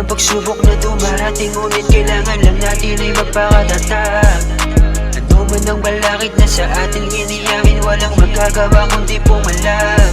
ng pagsubok na dumarating, ngunit kailangan lang natin ay magpakatatag. Ano man ang balakid na sa atin hiniyain, walang magagawa kundi pumalag.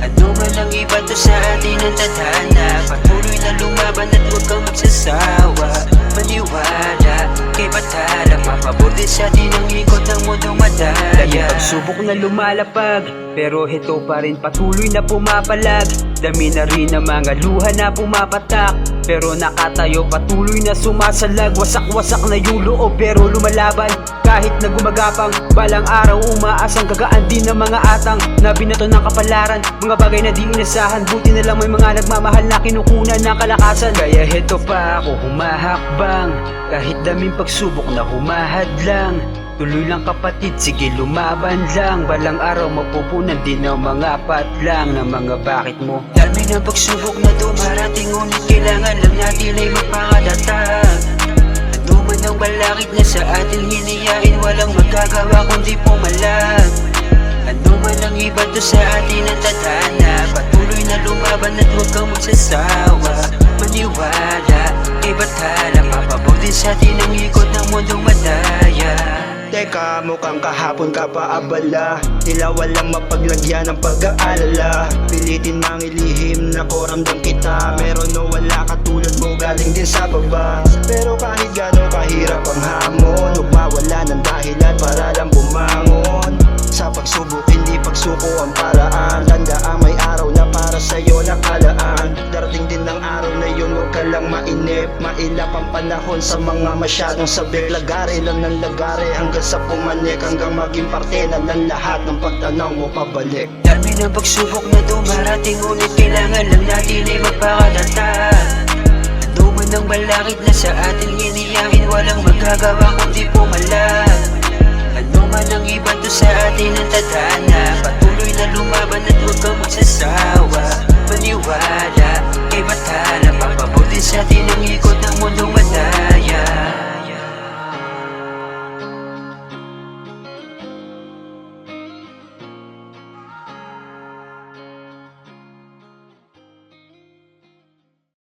Ano man ang ibato sa atin ang tadhana, patuloy na lumaban at huwag kang magsasawa. Maniwala kay Bathala, mapabor din sa atin ang ikot ng mundong madaya. Daming pagsubok na lumalapag, pero heto pa rin patuloy na pumapalag. Dami na rin ang mga luha na pumapatak, pero nakatayo patuloy na sumasalag. Wasak-wasak na yung loob pero lumalaban, kahit na gumagapang. Balang araw umaasang gagaan din ng mga atang na binato ng kapalaran. Mga bagay na di inasahan, buti na lang may mga nagmamahal na kinukunan ng kalakasan. Kaya heto pa ako humahakbang, kahit daming pagsubok na humahadlang. Tuloy lang kapatid, sige lumaban lang. Balang araw mapupunan din ang mga patlang ng mga bakit mo. Dami ng pagsubok na dumarating, ngunit kailangan lang natin ay magpakatatag. Ano man ang balakid na sa atin hiniyain, walang magagawa kundi pumalag. Ano man ang ibato sa atin ang tadhana, patuloy na lumaban at huwag kang magsasawa. Maniwala kay Bathala, mapabor din sa atin ang ikot ng mundong madaya. Teka, mukhang kahapon ka pa abala, tila walang mapaglagyan ng pag-aalala. Pilitin mang ilihim na koramdam kita, meron o wala katulad mo galing din sa baba. Pero kahit gano'ng kahirap ang hamon, huwag mawala ng dahilan para lang bumangon. Sa pagsubok hindi pagsuko ang paraan, tandaan may araw na para sa'yo nakalaan. Darating din ang araw na yun, huwag ka lang mainip. Mailap ang panahon sa mga masyadong sabik. Lagare lang ng lagare hanggang sa pumanik, hanggang maging parte na ng lahat ng pagtanaw mo pabalik. Dami ng pagsubok na dumarating, ngunit kailangan lang natin ay magpakatatag. Ano man ang balakid na sa atin hiniyain, walang magagawa kundi pumalag. Ano man ang ibato sa atin ang tadhana, patuloy na lumaban at huwag kang magsasawa. Maniwala kay Bathala, mapabor din sa atin ang ikot ng mundong